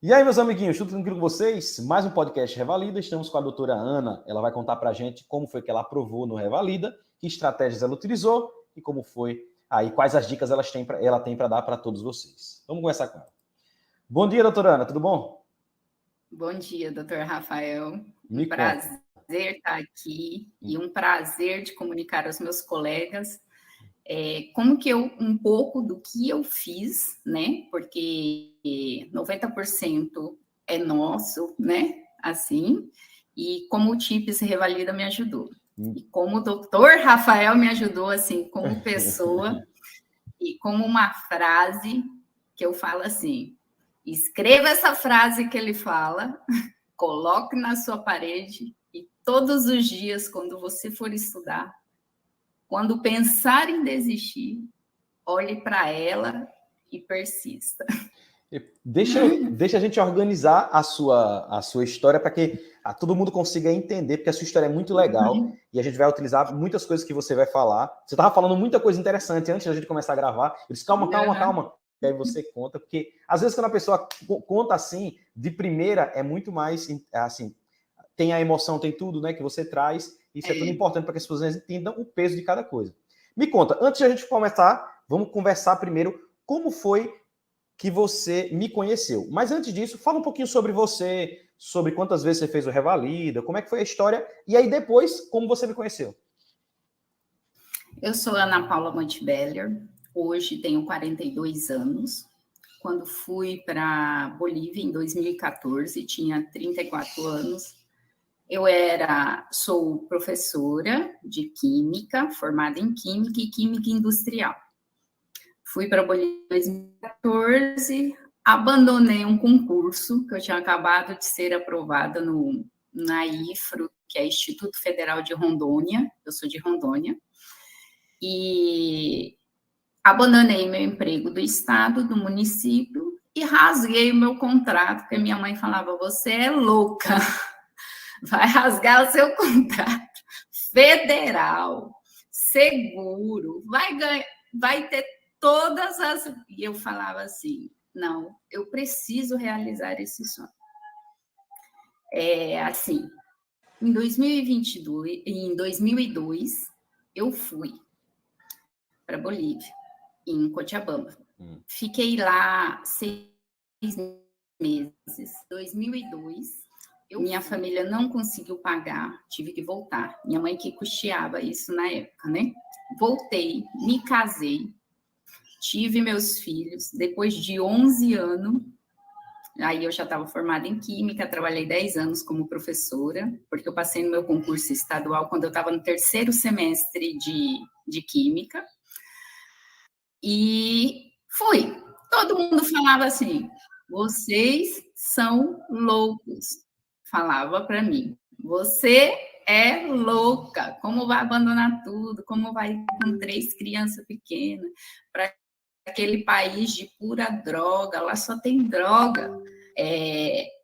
E aí, meus amiguinhos, tudo tranquilo com vocês? Mais um podcast Revalida. Estamos com a doutora Ana. Ela vai contar pra gente como foi que ela aprovou no Revalida, que estratégias ela utilizou e como foi aí, quais as dicas ela tem para dar para todos vocês. Vamos começar com ela. Bom dia, doutora Ana, tudo bom? Bom dia, doutor Rafael. Um prazer estar aqui e um prazer de comunicar aos meus colegas um pouco do que eu fiz, né? Porque 90% é nosso, né? Assim, e como o TIPS Revalida me ajudou. E como o doutor Rafael me ajudou, assim, como pessoa, e como uma frase que eu falo assim, escreva essa frase que ele fala, coloque na sua parede e todos os dias, quando você for estudar, quando pensar em desistir, olhe para ela e persista. Deixa a gente organizar a sua história para que todo mundo consiga entender, porque a sua história é muito legal e a gente vai utilizar muitas coisas que você vai falar. Você estava falando muita coisa interessante antes da gente começar a gravar. Eu disse, calma. E aí você conta, porque às vezes quando a pessoa conta assim, de primeira, é muito mais, assim, tem a emoção, tem tudo, né, que você traz, isso é tudo importante para que as pessoas entendam o peso de cada coisa. Me conta, antes de a gente começar, vamos conversar primeiro como foi que você me conheceu. Mas antes disso, fala um pouquinho sobre você, sobre quantas vezes você fez o Revalida, como é que foi a história, e aí depois, como você me conheceu. Eu sou Ana Paula Montebeller, hoje tenho 42 anos. Quando fui para Bolívia em 2014, tinha 34 anos. Eu sou professora de Química, formada em Química e Química Industrial. Fui para Bolívia em 2014, abandonei um concurso que eu tinha acabado de ser aprovada na IFRO, que é Instituto Federal de Rondônia, eu sou de Rondônia, e abandonei meu emprego do estado, do município, e rasguei o meu contrato, porque minha mãe falava, você é louca, vai rasgar o seu contrato federal, seguro, vai ter todas as... E eu falava assim, não, eu preciso realizar esse sonho. Assim, em 2002, eu fui para Bolívia, em Cochabamba. Fiquei lá 6 meses. Em 2002, minha família não conseguiu pagar, tive que voltar. Minha mãe que custeava isso na época, né? Voltei, me casei, tive meus filhos. Depois de 11 anos, aí eu já estava formada em Química, trabalhei 10 anos como professora, porque eu passei no meu concurso estadual quando eu estava no 3º semestre de Química. E fui. Todo mundo falava assim, vocês são loucos. Falava para mim, você é louca, como vai abandonar tudo, como vai com 3 crianças pequenas, para aquele país de pura droga, lá só tem droga.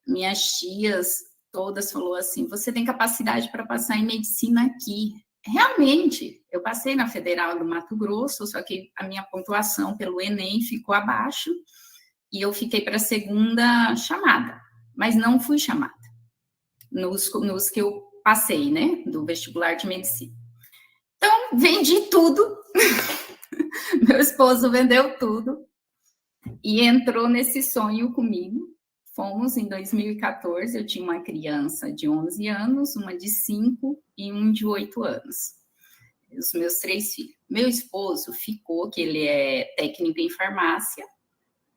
Minhas tias todas falaram assim, você tem capacidade para passar em medicina aqui. Realmente, eu passei na Federal do Mato Grosso, só que a minha pontuação pelo Enem ficou abaixo e eu fiquei para a segunda chamada, mas não fui chamada nos que eu passei, né, do vestibular de medicina. Então, vendi tudo, meu esposo vendeu tudo e entrou nesse sonho comigo. Fomos em 2014, eu tinha uma criança de 11 anos, uma de 5 e um de 8 anos. Os meus 3 filhos. Meu esposo ficou, que ele é técnico em farmácia,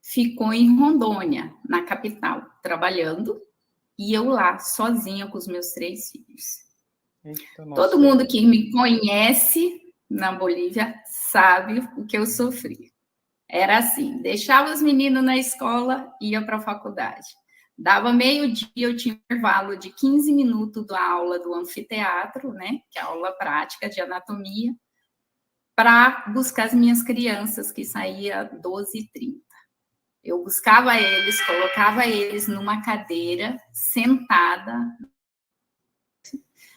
ficou em Rondônia, na capital, trabalhando, e eu lá, sozinha com os meus 3 filhos. Eita, todo mundo que me conhece na Bolívia sabe o que eu sofri. Era assim, deixava os meninos na escola, ia para a faculdade. Dava meio-dia, eu tinha um intervalo de 15 minutos da aula do anfiteatro, né, que é a aula prática de anatomia, para buscar as minhas crianças, que saía 12h30. Eu buscava eles, colocava eles numa cadeira, sentada.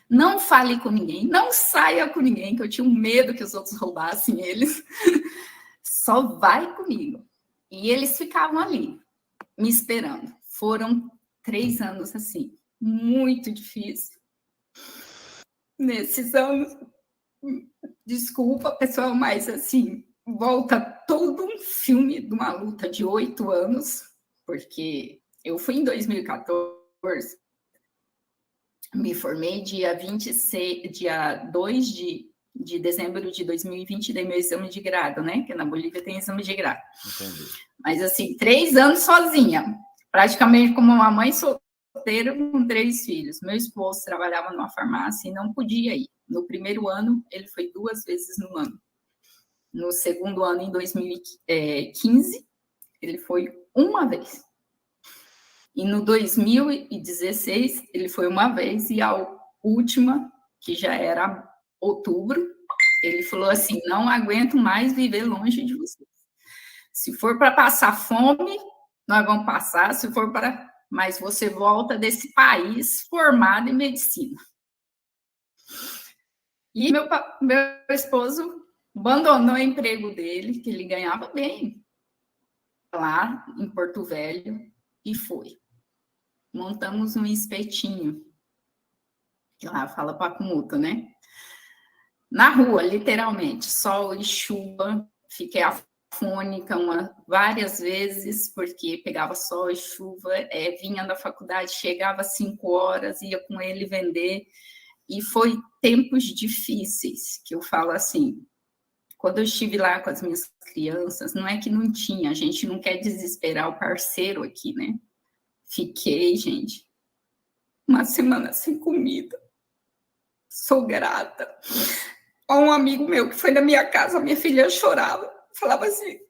Não fale com ninguém, não saia com ninguém, que eu tinha um medo que os outros roubassem eles. Só vai comigo. E eles ficavam ali, me esperando. Foram 3 anos, assim, muito difícil. Nesses anos, desculpa, pessoal, mas, assim, volta todo um filme de uma luta de 8 anos, porque eu fui em 2014, me formei dia 2 de dezembro de 2020, dei meu exame de grado, né? Que na Bolívia tem exame de grado. Entendi. Mas, assim, 3 anos sozinha, praticamente como uma mãe solteira com 3 filhos. Meu esposo trabalhava numa farmácia e não podia ir. No primeiro ano, ele foi 2 vezes no ano. No segundo ano, em 2015, ele foi uma vez. E no 2016, ele foi uma vez, e a última, que já era outubro, ele falou assim: não aguento mais viver longe de vocês. Se for para passar fome, nós vamos passar, se for para... Mas você volta desse país formado em medicina. E meu esposo abandonou o emprego dele, que ele ganhava bem, lá em Porto Velho, e foi. Montamos um espetinho, que lá fala Pacumuto, né? Na rua, literalmente, sol e chuva. Fiquei afônica várias vezes, porque pegava sol e chuva, vinha da faculdade, chegava às 5 horas, ia com ele vender, e foi tempos difíceis, que eu falo assim, quando eu estive lá com as minhas crianças, não é que não tinha, a gente não quer desesperar o parceiro aqui, né? Fiquei, gente, uma semana sem comida. Sou grata a um amigo meu que foi na minha casa, minha filha chorava, falava assim: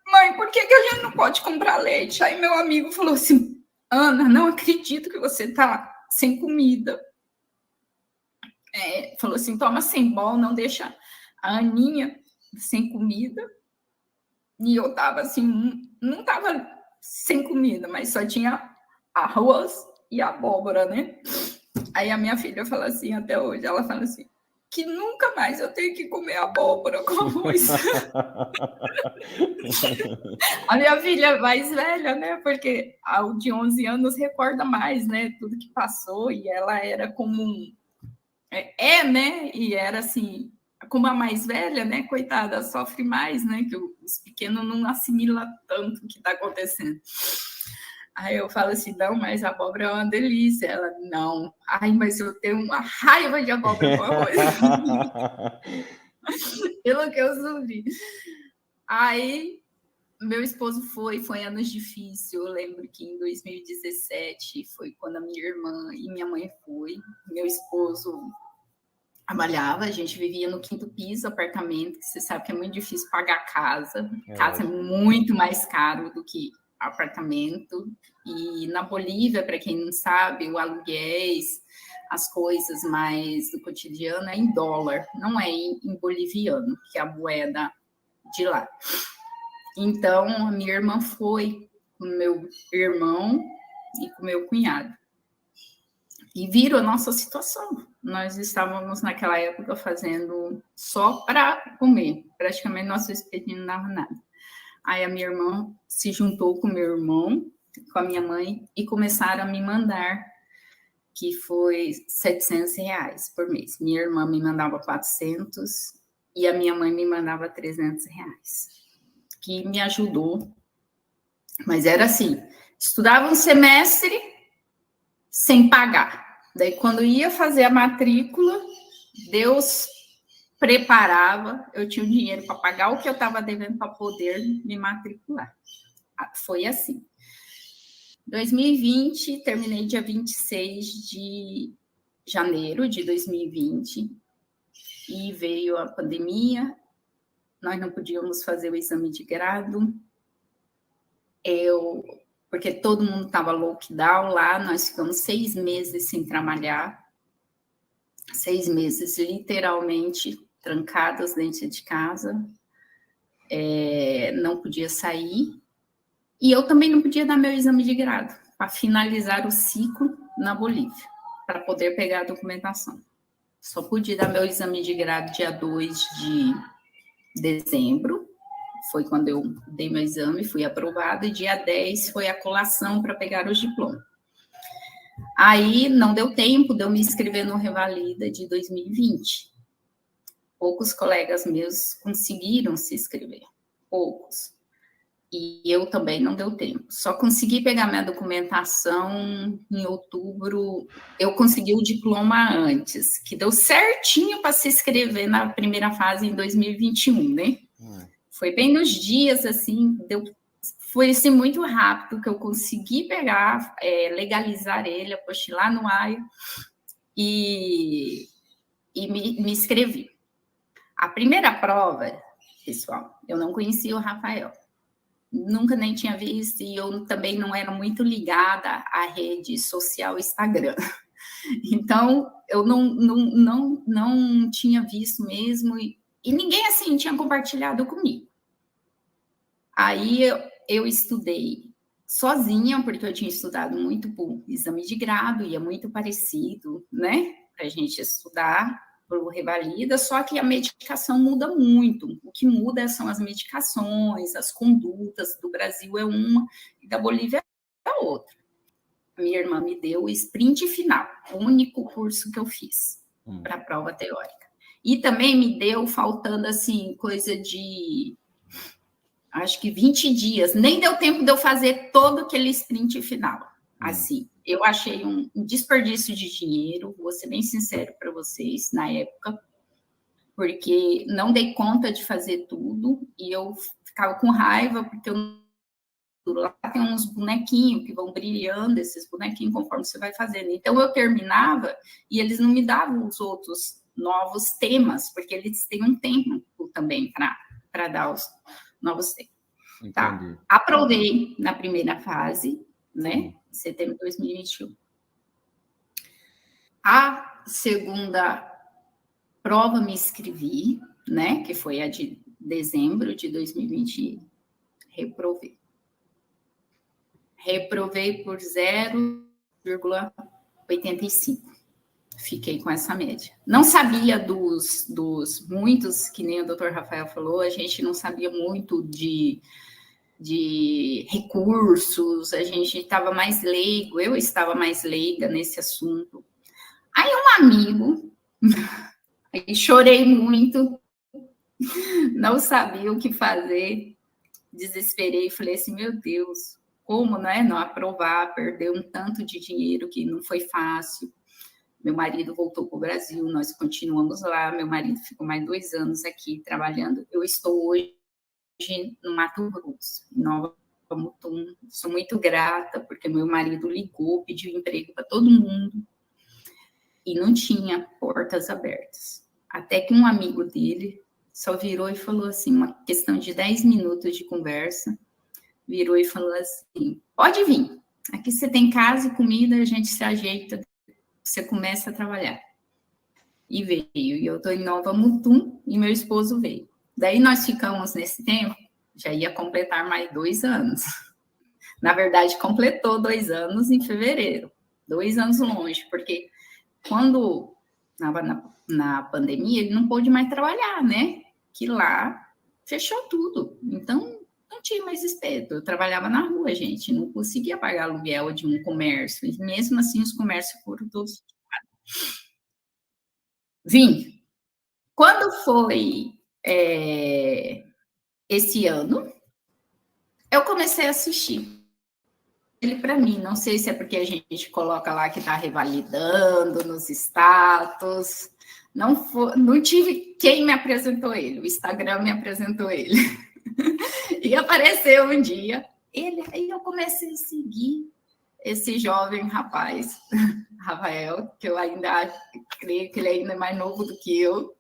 mãe, por que a gente não pode comprar leite? Aí meu amigo falou assim: Ana, não acredito que você tá sem comida. Falou assim: toma sem bol, não deixa a Aninha sem comida. E eu tava assim, não tava sem comida, mas só tinha arroz e abóbora, né? Aí a minha filha fala assim, até hoje, ela fala assim, que nunca mais eu tenho que comer abóbora com arroz. A minha filha mais velha, né? Porque a de 11 anos recorda mais, né? Tudo que passou, e ela era como né? E era assim, como a mais velha, né? Coitada, sofre mais, né? Que os pequenos não assimilam tanto o que está acontecendo. Aí eu falo assim, não, mas a abóbora é uma delícia. Ela, não. Ai, mas eu tenho uma raiva de abóbora com arroz. Pelo que eu sofri. Aí, meu esposo foi anos difíceis. Eu lembro que em 2017 foi quando a minha irmã e minha mãe foi. Meu esposo trabalhava, a gente vivia no 5º piso, apartamento, que você sabe que é muito difícil pagar casa. Casa é muito mais caro do que apartamento. E na Bolívia, para quem não sabe, o aluguéis, as coisas mais do cotidiano é em dólar, não é em boliviano, que é a moeda de lá. Então, a minha irmã foi com meu irmão e com meu cunhado. E viram a nossa situação. Nós estávamos, naquela época, fazendo só para comer. Praticamente, nosso espetinho não dava nada. Aí, a minha irmã se juntou com meu irmão, com a minha mãe, e começaram a me mandar, que foi R$700 por mês. Minha irmã me mandava 400 e a minha mãe me mandava R$300, que me ajudou. Mas era assim, estudava um semestre sem pagar. Daí, quando ia fazer a matrícula, Deus preparava, eu tinha o dinheiro para pagar o que eu estava devendo para poder me matricular. Foi assim. 2020, terminei dia 26 de janeiro de 2020 e veio a pandemia, nós não podíamos fazer o exame de grado, porque todo mundo estava lockdown lá, nós ficamos 6 meses sem trabalhar, 6 meses literalmente trancadas dentro de casa, não podia sair, e eu também não podia dar meu exame de grado, para finalizar o ciclo na Bolívia, para poder pegar a documentação. Só pude dar meu exame de grado dia 2 de dezembro, foi quando eu dei meu exame, fui aprovada, e dia 10 foi a colação para pegar os diplomas. Aí não deu tempo de eu me inscrever no Revalida de 2020. Poucos colegas meus conseguiram se inscrever, poucos. E eu também não deu tempo. Só consegui pegar minha documentação em outubro. Eu consegui o diploma antes, que deu certinho para se inscrever na primeira fase em 2021, né? Foi bem nos dias, assim, foi assim, muito rápido que eu consegui pegar, legalizar ele, apostilar no AIA e me inscrevi. A primeira prova, pessoal, eu não conhecia o Rafael. Nunca nem tinha visto, e eu também não era muito ligada à rede social Instagram. Então, eu não tinha visto mesmo, e ninguém, assim, tinha compartilhado comigo. Aí, eu estudei sozinha, porque eu tinha estudado muito por exame de grado, e é muito parecido, né, para a gente estudar para o Revalida, só que a medicação muda muito. O que muda são as medicações, as condutas. Do Brasil é uma e da Bolívia é outra. Minha irmã me deu o sprint final, o único curso que eu fiz para a prova teórica. E também me deu, faltando, assim, coisa de, acho que 20 dias. Nem deu tempo de eu fazer todo aquele sprint final. Assim, eu achei um desperdício de dinheiro, vou ser bem sincero para vocês, na época, porque não dei conta de fazer tudo, e eu ficava com raiva, porque lá tem uns bonequinhos que vão brilhando, esses bonequinhos, conforme você vai fazendo. Então, eu terminava, e eles não me davam os outros novos temas, porque eles têm um tempo também para dar os novos temas. Tá. Aprovei na primeira fase, né? Em setembro de 2021. A segunda prova me inscrevi, né? Que foi a de dezembro de 2020. Reprovei. Reprovei por 0,85. Fiquei com essa média. Não sabia dos muitos, que nem o doutor Rafael falou, a gente não sabia muito de recursos, a gente estava mais leigo, eu estava mais leiga nesse assunto. Aí um amigo, aí chorei muito, não sabia o que fazer, desesperei, falei assim, meu Deus, como, né, não aprovar, perder um tanto de dinheiro que não foi fácil. Meu marido voltou para o Brasil, nós continuamos lá, meu marido ficou mais 2 anos aqui trabalhando, eu estou hoje no Mato Grosso, em Nova Mutum. Sou muito grata, porque meu marido ligou, pediu emprego para todo mundo, e não tinha portas abertas. Até que um amigo dele só virou e falou assim, uma questão de 10 minutos de conversa, virou e falou assim, pode vir, aqui você tem casa e comida, a gente se ajeita, você começa a trabalhar. E veio, e eu estou em Nova Mutum, e meu esposo veio. Daí nós ficamos nesse tempo, já ia completar mais 2 anos. Na verdade, completou 2 anos em fevereiro. 2 anos longe, porque quando na pandemia, ele não pôde mais trabalhar, né? Que lá fechou tudo. Então, não tinha mais espeto. Eu trabalhava na rua, gente. Não conseguia pagar aluguel de um comércio. E mesmo assim, os comércios foram todos fechados. Vim. Quando foi esse ano, eu comecei a assistir ele para mim. Não sei se é porque a gente coloca lá que está revalidando nos status. Não tive quem me apresentou ele. O Instagram me apresentou ele. E apareceu um dia. Aí eu comecei a seguir esse jovem rapaz, Rafael, que eu ainda creio que ele ainda é mais novo do que eu.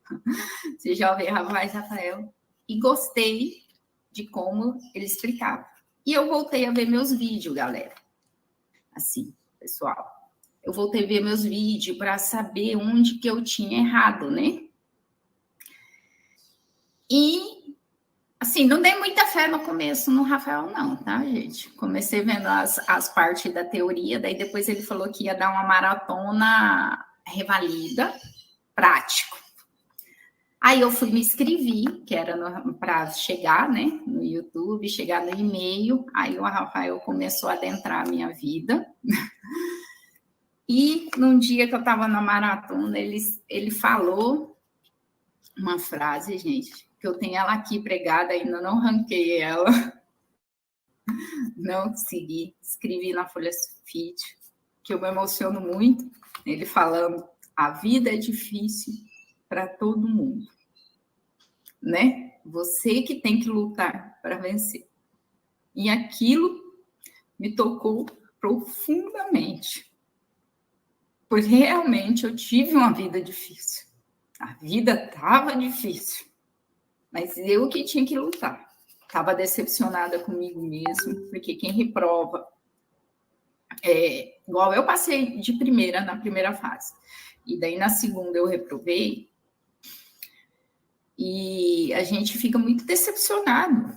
Esse jovem rapaz, Rafael. E gostei de como ele explicava. E eu voltei a ver meus vídeos, galera. Assim, pessoal. Eu voltei a ver meus vídeos para saber onde que eu tinha errado, né? E, assim, não dei muita fé no começo no Rafael, não, tá, gente? Comecei vendo as partes da teoria, daí depois ele falou que ia dar uma maratona revalida, prático. Aí eu fui me inscrevi, que era para chegar, né, no YouTube, chegar no e-mail. Aí o Rafael começou a adentrar a minha vida. E num dia que eu estava na maratona, ele falou uma frase, gente, que eu tenho ela aqui pregada, ainda não ranquei ela. Não consegui, escrevi na folha sulfite, que eu me emociono muito, ele falando, a vida é difícil para todo mundo, né? Você que tem que lutar para vencer. E aquilo me tocou profundamente, porque realmente eu tive uma vida difícil. A vida estava difícil, mas eu que tinha que lutar. Estava decepcionada comigo mesmo, porque quem reprova, igual eu passei de primeira na primeira fase, e daí na segunda eu reprovei, e a gente fica muito decepcionado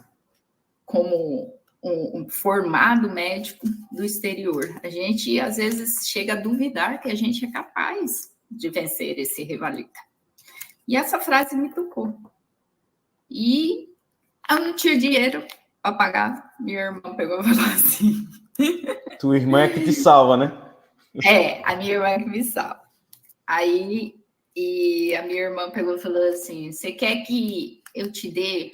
como um formado médico do exterior. A gente, às vezes, chega a duvidar que a gente é capaz de vencer esse rivalita. E essa frase me tocou. E eu não tinha dinheiro para pagar. Minha irmã pegou e falou assim... Tua irmã é que te salva, né? A minha irmã é que me salva. Aí, e a minha irmã pegou e falou assim, você quer que eu te dê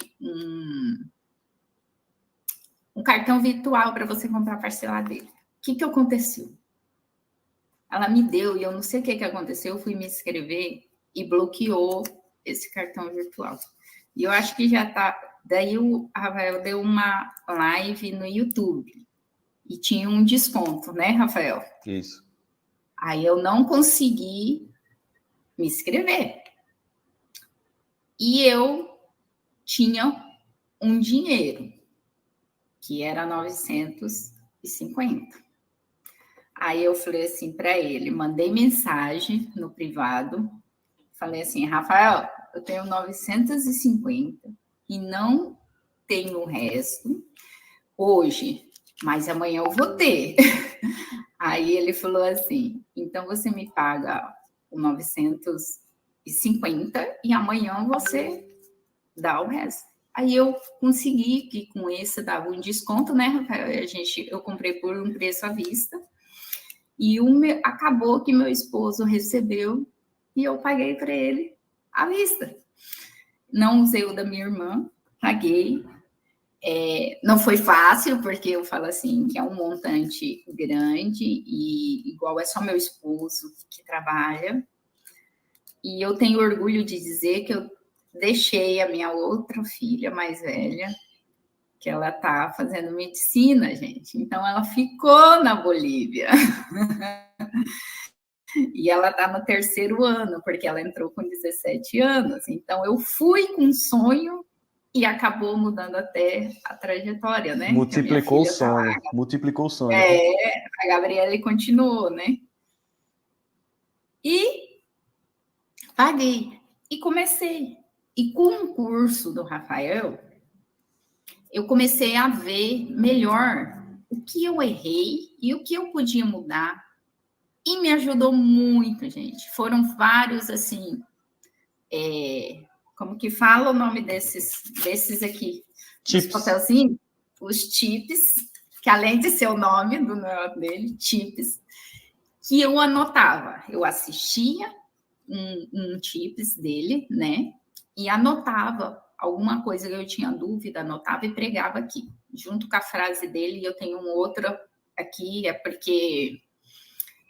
um cartão virtual para você comprar a parcela dele? O que aconteceu? Ela me deu, e eu não sei o que aconteceu, eu fui me inscrever e bloqueou esse cartão virtual. E eu acho que já tá... Daí o Rafael deu uma live no YouTube e tinha um desconto, né, Rafael? Isso. Aí eu não consegui me inscrever. E eu tinha um dinheiro, que era 950. Aí eu falei assim para ele, mandei mensagem no privado, falei assim, Rafael, eu tenho 950 e não tenho o resto hoje, mas amanhã eu vou ter. Aí ele falou assim, então você me paga o 950 e amanhã você dá o resto. Aí eu consegui que com esse dava um desconto, né, Rafael? Eu comprei por um preço à vista e acabou que meu esposo recebeu e eu paguei para ele à vista. Não usei o da minha irmã, paguei. Não foi fácil, porque eu falo assim, que é um montante grande e igual é só meu esposo que trabalha. E eu tenho orgulho de dizer que eu deixei a minha outra filha mais velha, que ela está fazendo medicina, gente. Então, ela ficou na Bolívia. E ela está no 3º ano, porque ela entrou com 17 anos. Então, eu fui com um sonho e acabou mudando até a trajetória, né? Multiplicou o sonho. Multiplicou o sonho. A Gabriela continuou, né? E paguei. E comecei. E com o curso do Rafael, eu comecei a ver melhor o que eu errei e o que eu podia mudar. E me ajudou muito, gente. Foram vários, assim... como que fala o nome desses aqui? Os papelzinhos? Os chips, que além de ser o nome dele, chips, que eu anotava. Eu assistia um chips dele, né? E anotava alguma coisa que eu tinha dúvida, anotava e pregava aqui. Junto com a frase dele, eu tenho um outro aqui, é porque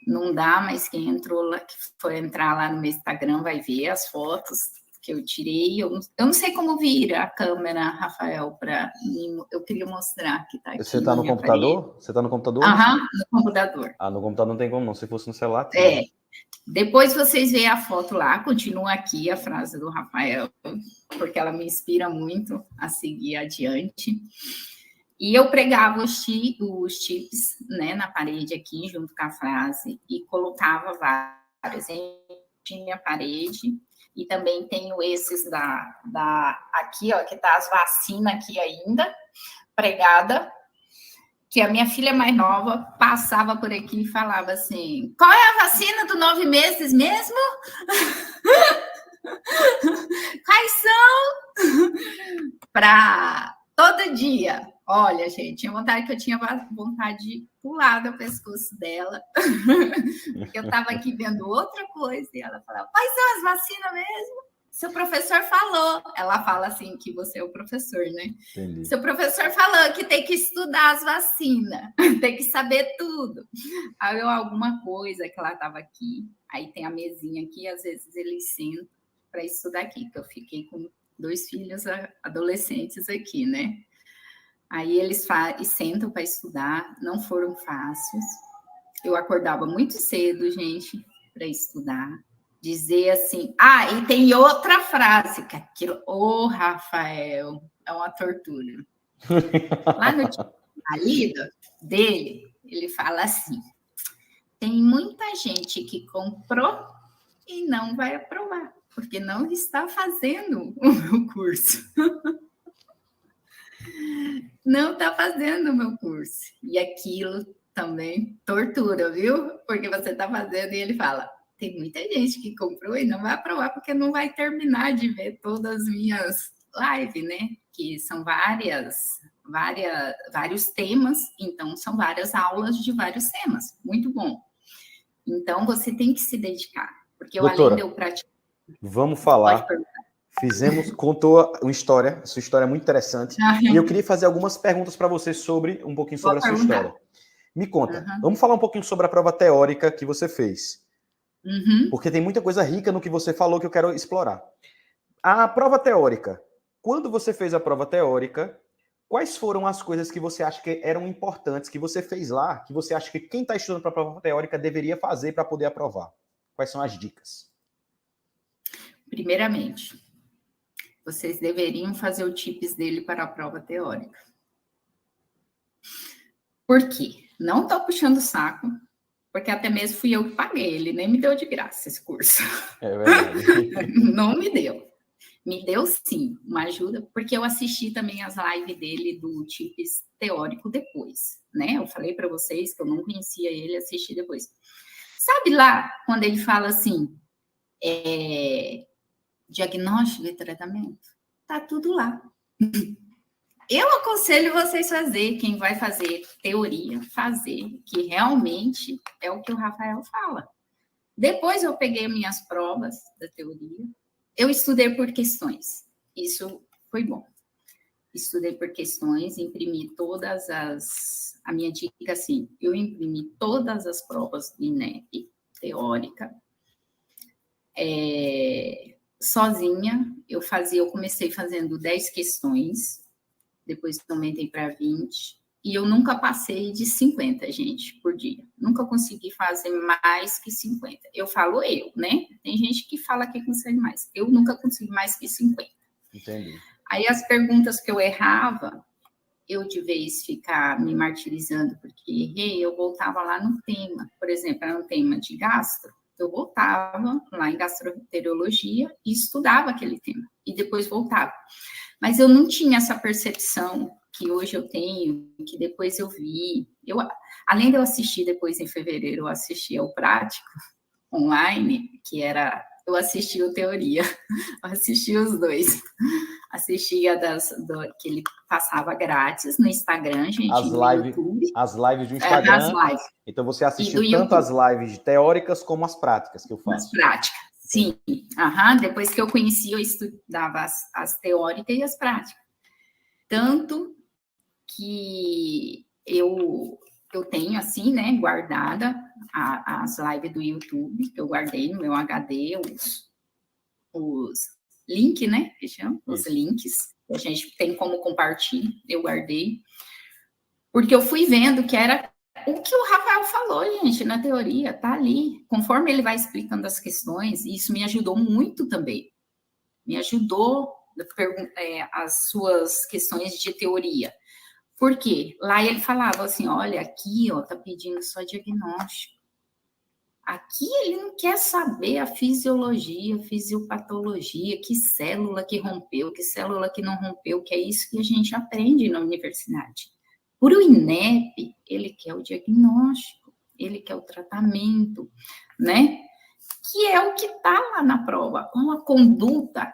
não dá, mas quem entrou lá, que for entrar lá no meu Instagram vai ver as fotos que eu tirei. Eu não sei como vira a câmera, Rafael, para mim. Eu queria mostrar que está aqui. Você está no computador? Parede. Você está no computador? Aham, no computador. No computador não tem como não. Se fosse no celular, tem. Depois vocês veem a foto lá, continua aqui a frase do Rafael, porque ela me inspira muito a seguir adiante. E eu pregava os chips, né, na parede aqui, junto com a frase, e colocava vários em minha parede. E também tenho esses aqui, ó, que tá as vacinas aqui ainda, pregada, que a minha filha mais nova passava por aqui e falava assim, qual é a vacina do 9 meses mesmo? Quais são? Para todo dia. Olha, gente, tinha vontade que eu tinha vontade de pular do pescoço dela, porque eu estava aqui vendo outra coisa e ela falava, quais são as vacinas mesmo? Seu professor falou. Ela fala assim que você é o professor, né? Entendi. Seu professor falou que tem que estudar as vacinas, tem que saber tudo. Aí eu alguma coisa que ela estava aqui, aí tem a mesinha aqui, às vezes eles sentam para estudar aqui, que eu fiquei com 2 filhos adolescentes aqui, né? Aí eles sentam para estudar, não foram fáceis. Eu acordava muito cedo, gente, para estudar. Dizer assim, e tem outra frase, que aquilo, Rafael, é uma tortura. Lá no marido dele, ele fala assim, tem muita gente que comprou e não vai aprovar, porque não está fazendo o meu curso. Não está fazendo o meu curso. E aquilo também tortura, viu? Porque você está fazendo e ele fala, tem muita gente que comprou e não vai aprovar porque não vai terminar de ver todas as minhas lives, né? Que são vários temas, então são várias aulas de vários temas. Muito bom. Então, você tem que se dedicar, porque Doutora, além de eu praticar... Vamos falar. Contou uma história, sua história é muito interessante, e eu queria fazer algumas perguntas para você um pouquinho sobre a sua história. Me conta, vamos falar um pouquinho sobre a prova teórica que você fez. Porque tem muita coisa rica no que você falou que eu quero explorar. A prova teórica. Quando você fez a prova teórica, quais foram as coisas que você acha que eram importantes, que você fez lá, que você acha que quem está estudando para a prova teórica deveria fazer para poder aprovar? Quais são as dicas? Primeiramente, vocês deveriam fazer o TIPS dele para a prova teórica. Por quê? Não estou puxando o saco, porque até mesmo fui eu que paguei, ele nem me deu de graça esse curso. É verdade. Não me deu. Me deu, sim, uma ajuda, porque eu assisti também as lives dele do TIPS teórico depois, né? Eu falei para vocês que eu não conhecia ele, assisti depois. Sabe lá, quando ele fala assim, diagnóstico e tratamento? Tá tudo lá. Eu aconselho vocês fazer, quem vai fazer teoria, fazer, que realmente é o que o Rafael fala. Depois eu peguei minhas provas da teoria, eu estudei por questões, isso foi bom. Estudei por questões, imprimi todas a minha dica, assim, eu imprimi todas as provas do INEP, teórica, sozinha, eu comecei fazendo 10 questões, depois aumentei para 20, e eu nunca passei de 50, gente, por dia. Nunca consegui fazer mais que 50. Eu falo né? Tem gente que fala que consegue mais. Eu nunca consegui mais que 50. Entendi. Aí as perguntas que eu errava, eu de vez ficar me martirizando porque errei, eu voltava lá no tema. Por exemplo, era um tema de gastro, eu voltava lá em gastroenterologia e estudava aquele tema. E depois voltava. Mas eu não tinha essa percepção que hoje eu tenho, que depois eu vi. Além de eu assistir depois em fevereiro, eu assisti ao prático online, que era... Eu assisti o teoria, eu assisti os dois. Assistia que ele passava grátis no Instagram, gente, YouTube. As lives do Instagram. As lives. Então você assistiu tanto as lives teóricas como as práticas que eu faço. As práticas, sim. Depois que eu conheci, eu estudava as teóricas e as práticas. Tanto que eu tenho, assim, né, guardada as lives do YouTube, que eu guardei no meu HD, os links, né, que chama? Os links, que a gente tem como compartilhar, eu guardei, porque eu fui vendo que era o que o Rafael falou, gente, na teoria, tá ali, conforme ele vai explicando as questões, e isso me ajudou muito também, me ajudou as suas questões de teoria. Por quê? Lá ele falava assim, olha, aqui, ó, tá pedindo só diagnóstico. Aqui ele não quer saber a fisiologia, fisiopatologia, que célula que rompeu, que célula que não rompeu, que é isso que a gente aprende na universidade. Por o INEP, ele quer o diagnóstico, ele quer o tratamento, né? que é o que está lá na prova.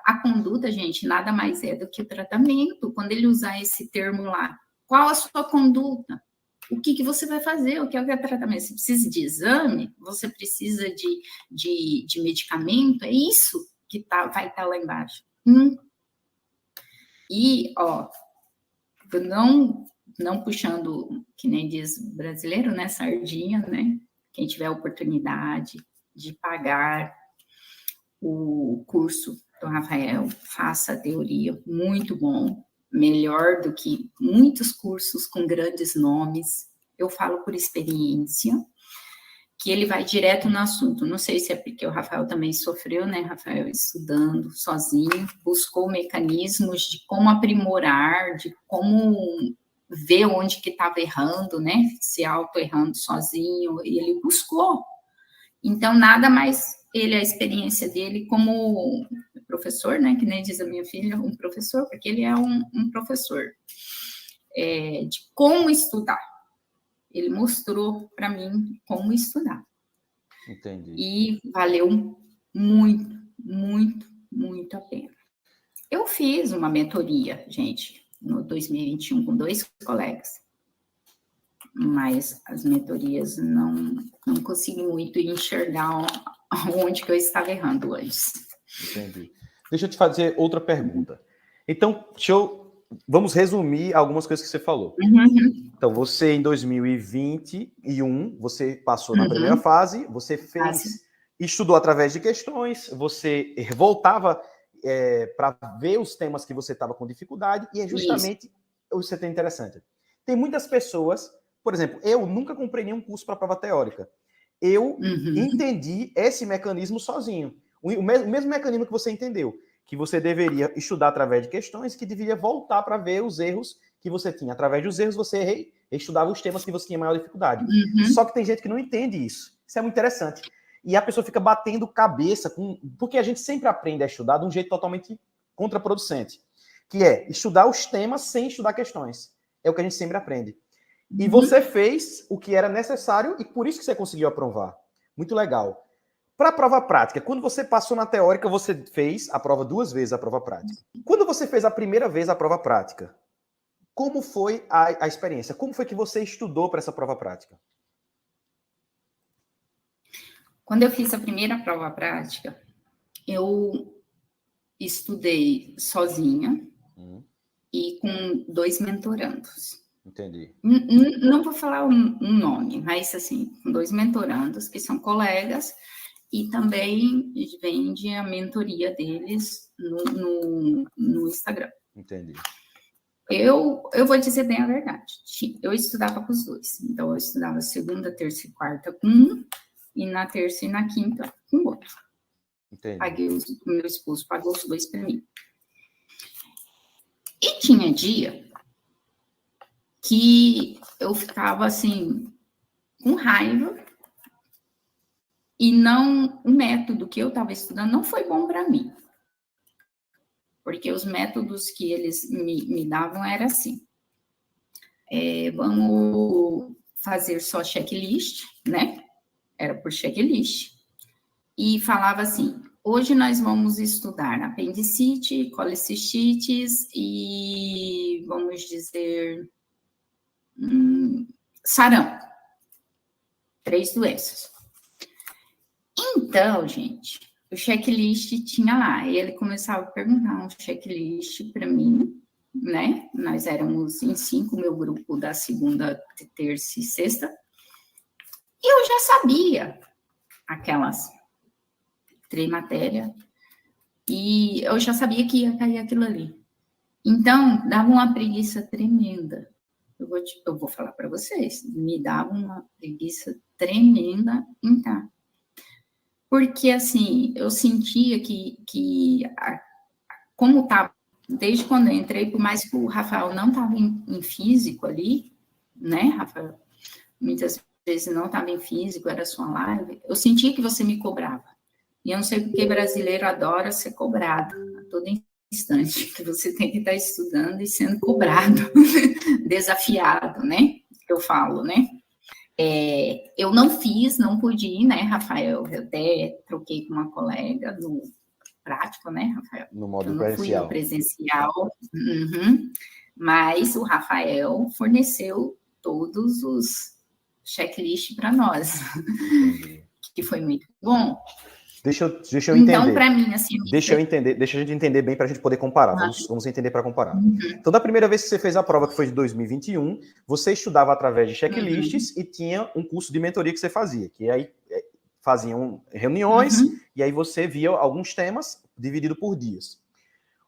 A conduta, gente, nada mais é do que o tratamento. Quando ele usar esse termo lá, qual a sua conduta? O que você vai fazer? O que é o tratamento? Você precisa de exame? Você precisa de medicamento? É isso que vai estar lá embaixo. E, ó, não puxando, que nem diz brasileiro, né, sardinha, né? Quem tiver oportunidade de pagar o curso do Rafael, faça a teoria, muito bom, melhor do que muitos cursos com grandes nomes. Eu falo por experiência, que ele vai direto no assunto. Não sei se é porque o Rafael também sofreu, né, Rafael, estudando sozinho, buscou mecanismos de como aprimorar, de como ver onde que estava errando, né, se auto-errando sozinho, e ele buscou. Então, nada mais, a experiência dele como professor, né, que nem diz a minha filha, um professor, porque ele é um professor, de como estudar. Ele mostrou para mim como estudar. Entendi. E valeu muito, muito, muito a pena. Eu fiz uma mentoria, gente, no 2021, com 2 colegas. Mas as mentorias não consegui muito enxergar onde que eu estava errando antes. Entendi. Deixa eu te fazer outra pergunta. Então, vamos resumir algumas coisas que você falou. Então, você em 2021, você passou na primeira fase, você estudou através de questões, você voltava para ver os temas que você estava com dificuldade, e é justamente o que você tem interessante. Tem muitas pessoas, por exemplo, eu nunca comprei nenhum curso para prova teórica. Eu entendi esse mecanismo sozinho. O mesmo mecanismo que você entendeu, que você deveria estudar através de questões, que deveria voltar para ver os erros que você tinha. Através dos erros, você estudava os temas que você tinha maior dificuldade. Só que tem gente que não entende isso. Isso é muito interessante. E a pessoa fica batendo cabeça, porque a gente sempre aprende a estudar de um jeito totalmente contraproducente, que é estudar os temas sem estudar questões. É o que a gente sempre aprende. E você fez o que era necessário e por isso que você conseguiu aprovar. Muito legal. Para a prova prática, quando você passou na teórica, você fez a prova 2 vezes, a prova prática. Quando você fez a primeira vez a prova prática, como foi a experiência? Como foi que você estudou para essa prova prática? Quando eu fiz a primeira prova prática, eu estudei sozinha e com 2 mentorandos. Entendi. Não vou falar um nome, mas assim, com 2 mentorandos que são colegas e também vende a mentoria deles no Instagram. Entendi. Eu vou dizer bem a verdade. Eu estudava com os 2. Então, eu estudava segunda, terça e quarta com um, e na terça e na quinta com o outro. Entendi. O meu esposo pagou os 2 para mim. E tinha dia que eu ficava assim, com raiva, e o método que eu estava estudando não foi bom para mim. Porque os métodos que eles me davam era assim, vamos fazer só checklist, né? Era por checklist. E falava assim, hoje nós vamos estudar apendicite, colicistites e, vamos dizer, sarampo. 3 doenças. Então, gente, o checklist tinha lá. E ele começava a perguntar um checklist para mim, né? Nós éramos em 5, meu grupo da segunda, terça e sexta. E eu já sabia aquelas 3 matérias. E eu já sabia que ia cair aquilo ali. Então, dava uma preguiça tremenda. Eu vou falar para vocês, me dava uma preguiça tremenda em estar. Porque, assim, eu sentia como estava, desde quando eu entrei, por mais que o Rafael não estava em físico ali, né, Rafael? Muitas vezes não estava em físico, era só live, eu sentia que você me cobrava. E eu não sei porque brasileiro adora ser cobrado a todo instante, que você tem que estar estudando e sendo cobrado, desafiado, né? Eu falo, né? Eu não pude ir, né, Rafael? Eu até troquei com uma colega no prático, né, Rafael? No modo eu não presencial. fui no presencial, mas o Rafael forneceu todos os checklists para nós, que foi muito bom. Deixa eu entender. Então, para mim, assim... Deixa a gente entender bem para a gente poder comparar. Vamos entender para comparar. Então, da primeira vez que você fez a prova, que foi de 2021, você estudava através de checklists e tinha um curso de mentoria que você fazia, que aí faziam reuniões e aí você via alguns temas dividido por dias.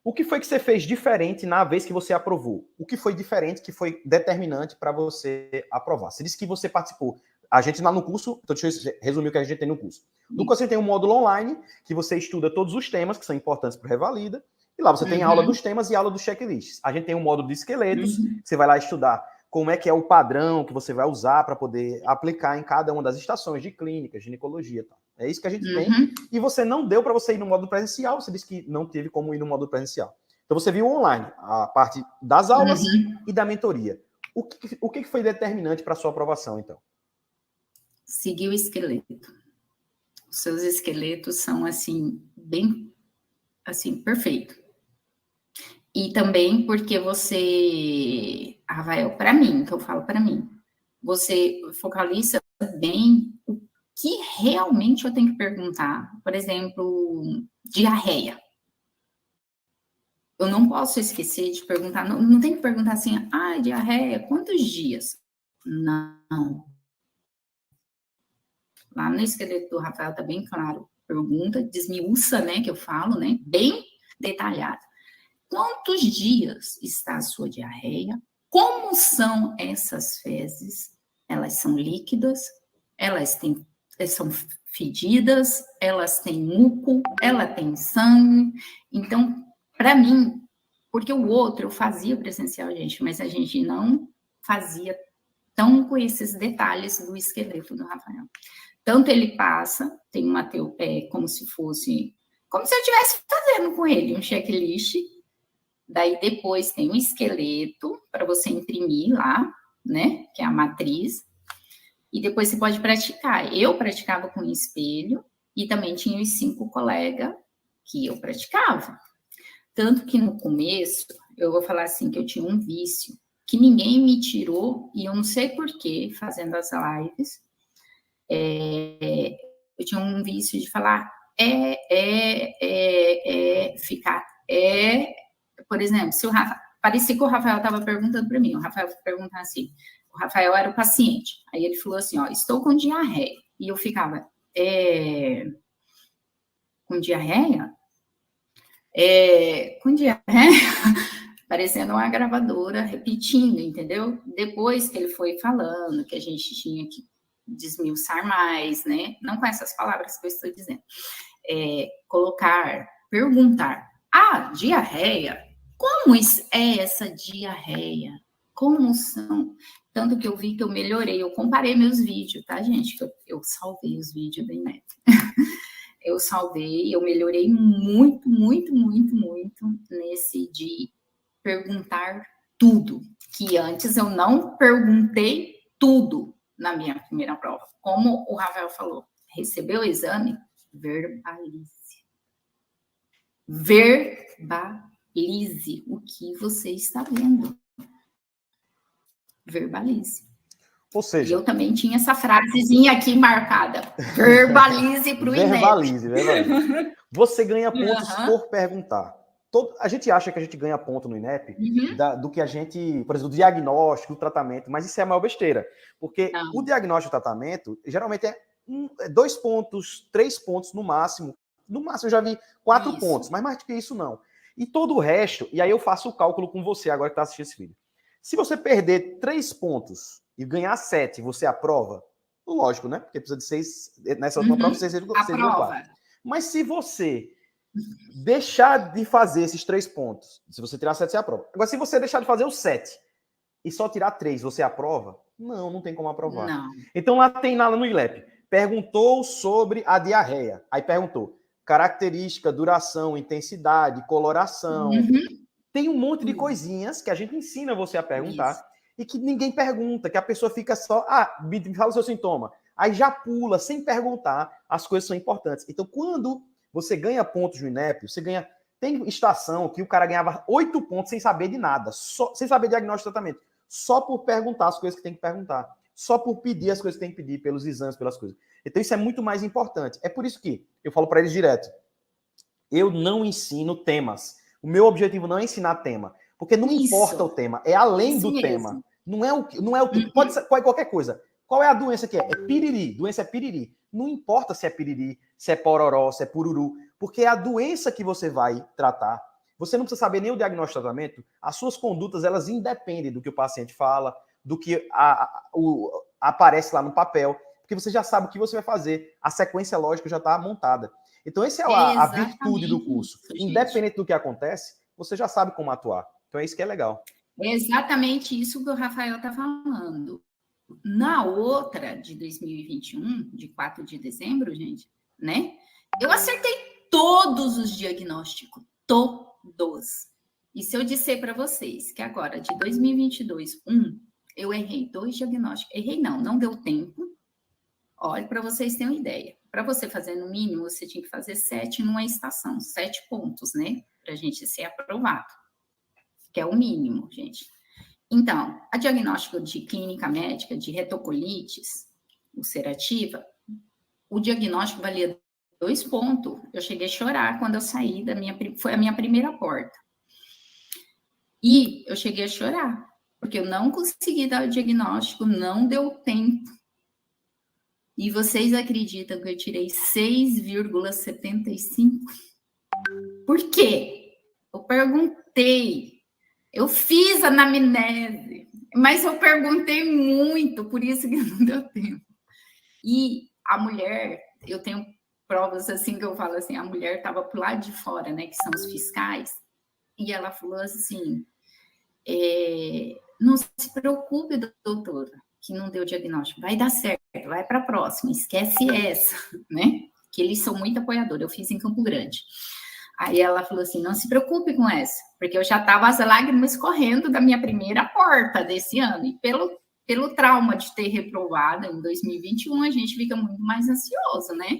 O que foi que você fez diferente na vez que você aprovou? O que foi diferente que foi determinante para você aprovar? Você disse que você participou. A gente lá no curso, então deixa eu resumir o que a gente tem no curso. No curso você tem um módulo online, que você estuda todos os temas que são importantes para o Revalida, e lá você tem a aula dos temas e a aula dos checklists. A gente tem um módulo de esqueletos, que você vai lá estudar como é que é o padrão que você vai usar para poder aplicar em cada uma das estações de clínica, ginecologia e tal. É isso que a gente tem. E você não deu para você ir no módulo presencial, você disse que não teve como ir no módulo presencial. Então você viu online, a parte das aulas e da mentoria. O que foi determinante para a sua aprovação, então? Seguir o esqueleto. Os seus esqueletos são, assim, bem, assim, perfeito. E também porque você, Rafael, para mim, que eu falo para mim, você focaliza bem o que realmente eu tenho que perguntar. Por exemplo, diarreia. Eu não posso esquecer de perguntar, não tem que perguntar assim, diarreia, quantos dias? Não. Lá no esqueleto do Rafael está bem claro. Pergunta, desmiuça, né, que eu falo, né, bem detalhado. Quantos dias está a sua diarreia? Como são essas fezes? Elas são líquidas? Elas são fedidas? Elas têm muco? Ela tem sangue? Então, para mim, porque o outro eu fazia presencial, gente, mas a gente não fazia tão com esses detalhes do esqueleto do Rafael. Tanto ele passa, tem uma como se eu estivesse fazendo com ele um checklist. Daí depois tem um esqueleto para você imprimir lá, né? Que é a matriz. E depois você pode praticar. Eu praticava com espelho e também tinha os 5 colegas que eu praticava. Tanto que no começo, eu vou falar assim, que eu tinha um vício que ninguém me tirou, e eu não sei porquê, fazendo as lives, eu tinha um vício de falar ficar por exemplo, se o Rafa, parecia que o Rafael estava perguntando para mim, o Rafael perguntava assim, o Rafael era o paciente, aí ele falou assim, estou com diarreia, e eu ficava, com diarreia? Com diarreia? Parecendo uma gravadora repetindo, entendeu? Depois que ele foi falando que a gente tinha que desmiuçar mais, né? Não com essas palavras que eu estou dizendo. Perguntar, diarreia, como é essa diarreia? Como são? Tanto que eu vi que eu melhorei, eu comparei meus vídeos, tá, gente? Eu salvei os vídeos da Inep. Eu salvei, eu melhorei muito, muito, muito, muito nesse de perguntar tudo, que antes eu não perguntei tudo na minha primeira prova. Como o Rafael falou, recebeu o exame? Verbalize. Verbalize o que você está vendo. Verbalize. Ou seja... E eu também tinha essa frasezinha aqui marcada. Verbalize para o INEP. Verbalize. Você ganha pontos por perguntar. A gente acha que a gente ganha ponto no INEP do que a gente... Por exemplo, do diagnóstico, do tratamento, mas isso é a maior besteira. Porque o diagnóstico e o tratamento, geralmente é 2 pontos, 3 pontos no máximo. No máximo eu já vi 4 pontos, mas mais do que isso não. E todo o resto, e aí eu faço o cálculo com você agora que está assistindo esse vídeo. Se você perder 3 pontos e ganhar 7, você aprova? Lógico, né? Porque precisa de 6, nessa última prova, 6,4. Mas se você deixar de fazer esses 3 pontos, se você tirar 7, você aprova. Agora, se você deixar de fazer os 7 e só tirar 3, você aprova? Não tem como aprovar. Não. Então, lá tem nada no ILEP. Perguntou sobre a diarreia. Aí perguntou característica, duração, intensidade, coloração. Tem um monte de coisinhas que a gente ensina você a perguntar. e que ninguém pergunta, que a pessoa fica só, me fala o seu sintoma. Aí já pula, sem perguntar, as coisas são importantes. Então, quando você ganha pontos no INEP, você ganha... Tem estação que o cara ganhava 8 pontos sem saber de nada, sem saber diagnóstico e tratamento, só por perguntar as coisas que tem que perguntar, só por pedir as coisas que tem que pedir, pelos exames, pelas coisas. Então, isso é muito mais importante. É por isso que eu falo para eles direto, eu não ensino temas. O meu objetivo não é ensinar tema, porque não importa o tema, é além do tema. Não é o pode ser qualquer coisa. Qual é a doença que é? É piriri. Doença é piriri. Não importa se é piriri, se é pororó, se é pururu, porque é a doença que você vai tratar. Você não precisa saber nem o diagnóstico e tratamento. As suas condutas, elas independem do que o paciente fala, do que aparece lá no papel, porque você já sabe o que você vai fazer. A sequência lógica já está montada. Então, essa é a virtude do curso. Isso, independente do que acontece, você já sabe como atuar. Então, é isso que é legal. É exatamente isso que o Rafael está falando. Na outra, de 2021, de 4 de dezembro, gente, né? Eu acertei todos os diagnósticos. Todos. E se eu disser para vocês que agora, de 2022, eu errei 2 diagnósticos. Errei não deu tempo. Olha, para vocês terem uma ideia. Para você fazer no mínimo, você tinha que fazer 7 numa estação, 7 pontos, né? Para a gente ser aprovado. Que é o mínimo, gente. Então, a diagnóstico de clínica médica de retocolites ulcerativa, o diagnóstico valia 2 pontos. Eu cheguei a chorar quando eu saí foi a minha primeira porta. E eu cheguei a chorar, porque eu não consegui dar o diagnóstico, não deu tempo. E vocês acreditam que eu tirei 6,75? Por quê? Eu perguntei. Eu fiz anamnese, mas eu perguntei muito, por isso que não deu tempo. E a mulher, eu tenho provas assim que eu falo assim, a mulher estava pro lado de fora, né, que são os fiscais, e ela falou assim, não se preocupe, doutora, que não deu diagnóstico, vai dar certo, vai para a próxima, esquece essa, né, que eles são muito apoiadores, eu fiz em Campo Grande. Aí ela falou assim, não se preocupe com essa, porque eu já estava as lágrimas correndo da minha primeira porta desse ano, e pelo trauma de ter reprovado em 2021, a gente fica muito mais ansioso, né?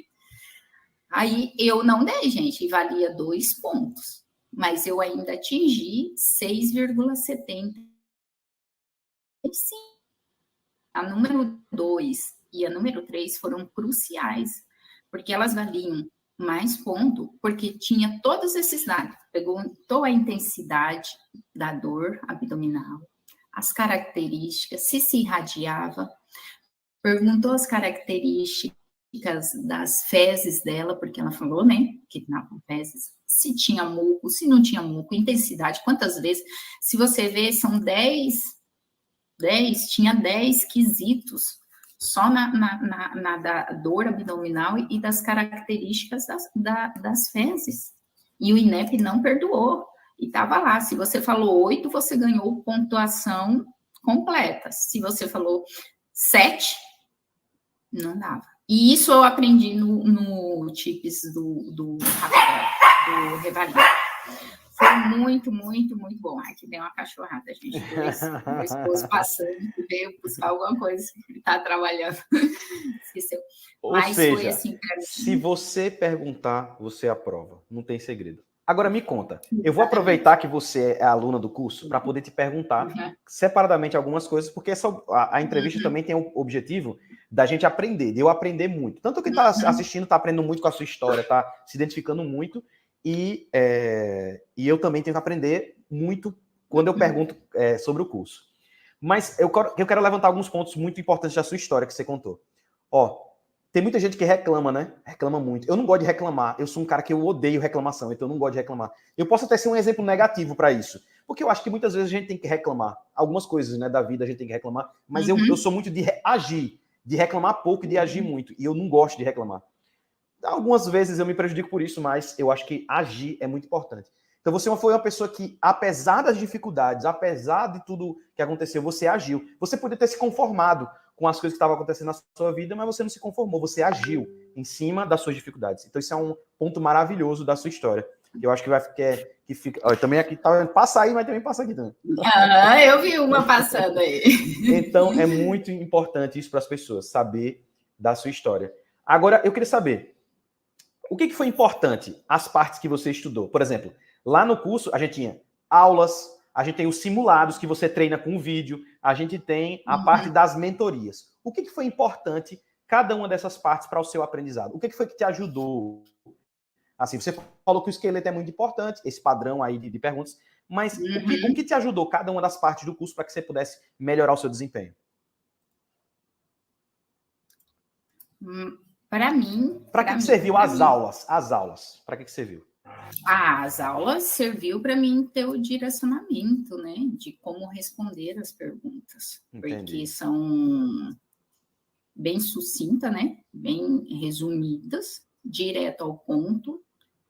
Aí eu não dei, gente, e valia 2 pontos, mas eu ainda atingi 6,75. A número 2 e a número 3 foram cruciais, porque elas valiam mais ponto, porque tinha todos esses dados. Perguntou a intensidade da dor abdominal, as características, se irradiava, perguntou as características das fezes dela, porque ela falou, né, que navam fezes, se tinha muco, se não tinha muco, intensidade, quantas vezes. Se você vê, são tinha 10 quesitos só na da dor abdominal e das características das fezes. E o INEP não perdoou. E estava lá. Se você falou 8, você ganhou pontuação completa. Se você falou 7, não dava. E isso eu aprendi no TIPS do Revalida. Foi muito, muito, muito bom. Ai, que deu uma cachorrada, gente. Meu esposo passando, veio buscar alguma coisa que está trabalhando. Esqueceu. Mas seja, foi assim, se você perguntar, você aprova. Não tem segredo. Agora me conta. Eu vou aproveitar que você é aluna do curso para poder te perguntar separadamente algumas coisas, porque a entrevista também tem o objetivo da gente aprender, de eu aprender muito. Tanto quem está assistindo está aprendendo muito com a sua história, está se identificando muito. E eu também tenho que aprender muito quando eu pergunto sobre o curso. Mas eu quero levantar alguns pontos muito importantes da sua história que você contou. Tem muita gente que reclama, né? Reclama muito. Eu não gosto de reclamar. Eu sou um cara que eu odeio reclamação, então eu não gosto de reclamar. Eu posso até ser um exemplo negativo para isso. Porque eu acho que muitas vezes a gente tem que reclamar. Algumas coisas, né, da vida a gente tem que reclamar. Mas eu sou muito de agir. De reclamar pouco e de agir muito. E eu não gosto de reclamar. Algumas vezes eu me prejudico por isso, mas eu acho que agir é muito importante. Então você foi uma pessoa que, apesar das dificuldades, apesar de tudo que aconteceu, você agiu. Você podia ter se conformado com as coisas que estavam acontecendo na sua vida, mas você não se conformou, você agiu em cima das suas dificuldades. Então isso é um ponto maravilhoso da sua história. que eu acho que vai ficar... Que fica, ó, também aqui tá, passa aí, mas também passa aqui também. Eu vi uma passando aí. Então, é muito importante isso para as pessoas, saber da sua história. Agora, eu queria saber, o que foi importante, as partes que você estudou? Por exemplo, lá no curso, a gente tinha aulas, a gente tem os simulados que você treina com vídeo, a gente tem a parte das mentorias. O que foi importante, cada uma dessas partes, para o seu aprendizado? O que foi que te ajudou? Assim, você falou que o esqueleto é muito importante, esse padrão aí de perguntas, mas o que te ajudou cada uma das partes do curso para que você pudesse melhorar o seu desempenho? Para mim... Para que serviu as aulas? As aulas, para que serviu? As aulas serviu para mim ter o direcionamento, né? De como responder as perguntas. Entendi. Porque são bem sucintas, né? Bem resumidas, direto ao ponto.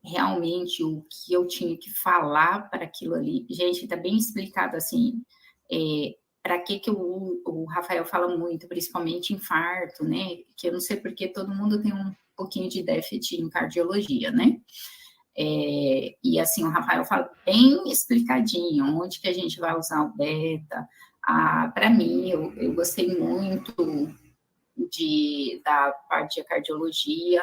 Realmente o que eu tinha que falar para aquilo ali. Gente, está bem explicado assim. Para que o Rafael fala muito, principalmente infarto, né? Que eu não sei porque todo mundo tem um pouquinho de déficit em cardiologia, né? E assim, o Rafael fala bem explicadinho, onde que a gente vai usar o beta. Para mim, eu gostei muito da parte de cardiologia.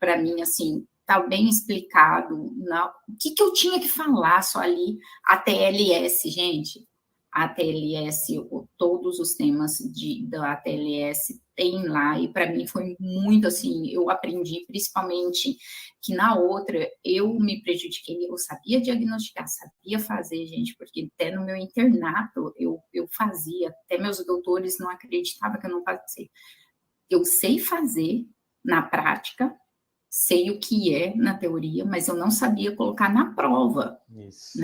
Para mim, assim, tá bem explicado o que eu tinha que falar só ali. A TLS, gente, a TLS, todos os temas da ATLS tem lá, e para mim foi muito assim, eu aprendi principalmente que na outra eu me prejudiquei, eu sabia diagnosticar, sabia fazer, gente, porque até no meu internato eu fazia, até meus doutores não acreditavam que eu não fazia. Eu sei fazer na prática, sei o que é na teoria, mas eu não sabia colocar na prova. Isso.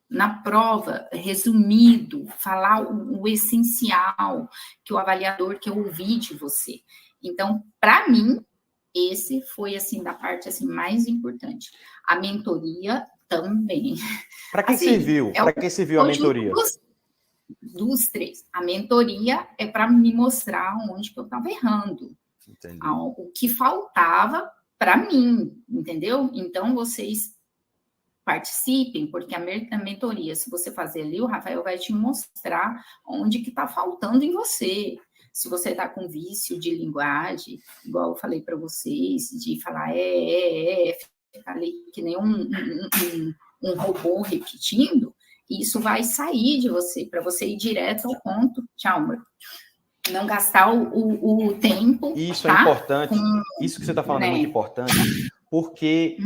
Na prova, resumido, falar o essencial que o avaliador quer ouvir de você. Então, para mim, esse foi, assim, da parte, assim, mais importante. A mentoria também. Para que assim, serviu? Para que serviu a mentoria? Dos três. A mentoria é para me mostrar onde que eu estava errando. Entendi. O que faltava para mim, entendeu? Então, vocês participem, porque a mentoria, se você fazer ali, o Rafael vai te mostrar onde que está faltando em você. Se você está com vício de linguagem, igual eu falei para vocês, de falar ficar ali que nem um robô repetindo, isso vai sair de você, para você ir direto ao ponto. Tchau, amor. Não gastar o tempo. Isso tá? É importante. Isso que você está falando é muito importante, porque,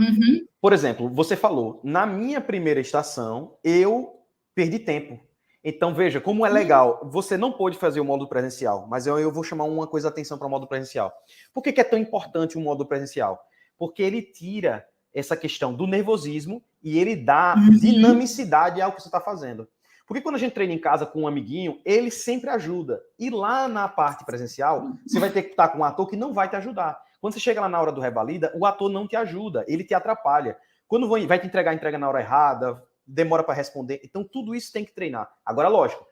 por exemplo, você falou, na minha primeira estação, eu perdi tempo. Então, veja, como é legal. Você não pôde fazer o módulo presencial, mas eu vou chamar uma coisa de atenção para o módulo presencial. Por que é tão importante o módulo presencial? Porque ele tira essa questão do nervosismo e ele dá dinamicidade ao que você está fazendo. Porque quando a gente treina em casa com um amiguinho, ele sempre ajuda. E lá na parte presencial, você vai ter que estar com um ator que não vai te ajudar. Quando você chega lá na hora do revalida, o ator não te ajuda, ele te atrapalha. Quando vai te entregar, entrega na hora errada, demora para responder. Então, tudo isso tem que treinar. Agora, lógico,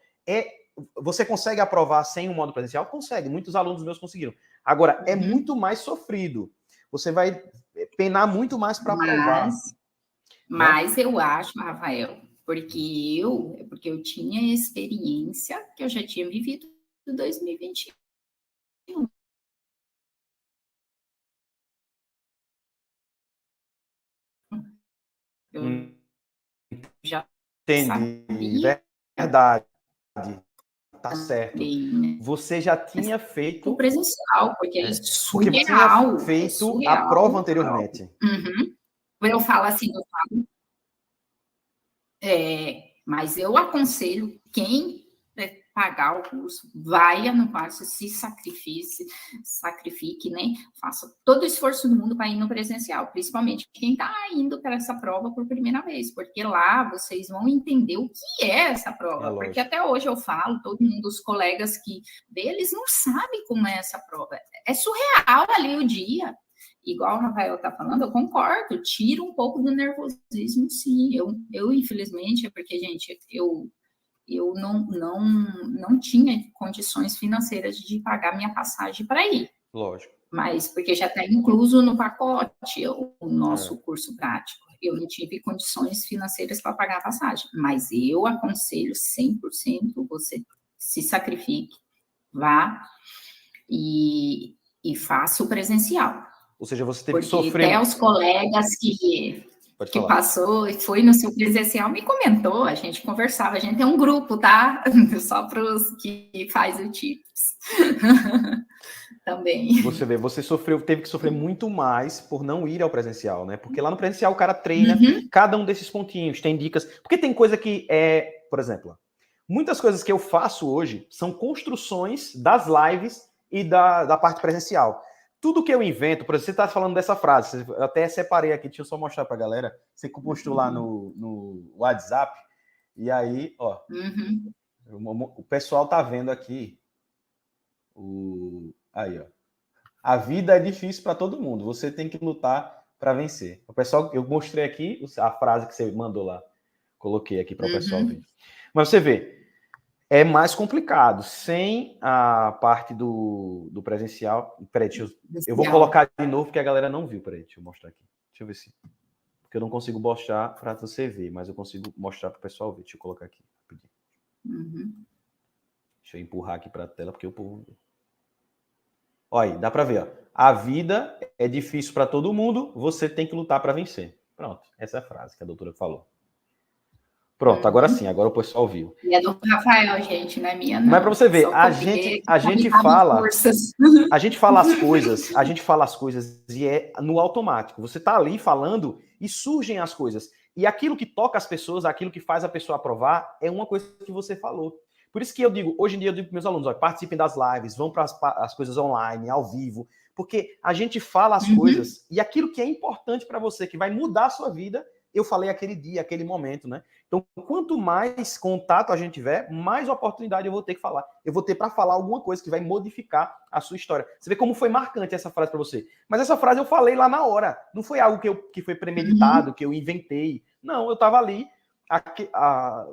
você consegue aprovar sem um modo presencial? Consegue. Muitos alunos meus conseguiram. Agora, é muito mais sofrido. Você vai penar muito mais para aprovar. Mas eu acho, Rafael, porque eu tinha experiência que eu já tinha vivido em 2021. Eu já entendi. Verdade. Tá certo. Você já tinha feito o presencial, porque é surreal. Porque tinha feito a prova anteriormente. Eu falo assim, mas eu aconselho quem pagar o curso, vai no passo, se sacrifique, né? Faça todo o esforço do mundo para ir no presencial, principalmente quem está indo para essa prova por primeira vez, porque lá vocês vão entender o que é essa prova, porque até hoje eu falo, todo mundo, os colegas que vê, eles não sabem como é essa prova, é surreal ali o dia. Igual o Rafael está falando, eu concordo, tira um pouco do nervosismo, sim. Eu infelizmente, é porque, gente, eu não tinha condições financeiras de pagar minha passagem para ir. Lógico. mas porque já está incluso no pacote o nosso curso prático. Eu não tive condições financeiras para pagar a passagem, mas eu aconselho 100%, você se sacrifique, vá e faça o presencial. Ou seja, você teve que Porque sofrer... até os colegas que passou e foi no seu presencial me comentou, a gente conversava, a gente tem um grupo, tá? Só para os que faz o TIPS. Também. Você vê, você teve que sofrer muito mais por não ir ao presencial, né? Porque lá no presencial o cara treina cada um desses pontinhos, tem dicas. Porque tem coisa que é, por exemplo, muitas coisas que eu faço hoje são construções das lives e da parte presencial. Tudo que eu invento, por exemplo, você está falando dessa frase, eu até separei aqui, deixa eu só mostrar para a galera. Você postou lá no WhatsApp, e aí, ó, o pessoal tá vendo aqui. Aí, ó. A vida é difícil para todo mundo. Você tem que lutar para vencer. O pessoal, eu mostrei aqui a frase que você mandou lá. Coloquei aqui para o pessoal ver. Mas você vê, é mais complicado. Sem a parte do presencial. Peraí, eu vou colocar de novo porque a galera não viu. Peraí, deixa eu mostrar aqui. Deixa eu ver se... Porque eu não consigo mostrar para você ver, mas eu consigo mostrar para o pessoal ver. Deixa eu colocar aqui. Deixa eu empurrar aqui para a tela porque o povo... Olha aí, dá para ver. Ó. A vida é difícil para todo mundo, você tem que lutar para vencer. Pronto, essa é a frase que a doutora falou. Pronto, agora sim, agora o pessoal viu. E é do Rafael, gente, não é minha, não. Mas para você ver, a gente fala as coisas e é no automático. Você tá ali falando e surgem as coisas. E aquilo que toca as pessoas, aquilo que faz a pessoa aprovar, é uma coisa que você falou. Por isso que eu digo, hoje em dia eu digo para meus alunos, ó, participem das lives, vão para as coisas online, ao vivo, porque a gente fala as coisas e aquilo que é importante para você, que vai mudar a sua vida, eu falei aquele dia, aquele momento, né? Então, quanto mais contato a gente tiver, mais oportunidade eu vou ter que falar. Eu vou ter para falar alguma coisa que vai modificar a sua história. Você vê como foi marcante essa frase para você. Mas essa frase eu falei lá na hora. Não foi algo que foi premeditado, que eu inventei. Não, eu estava ali,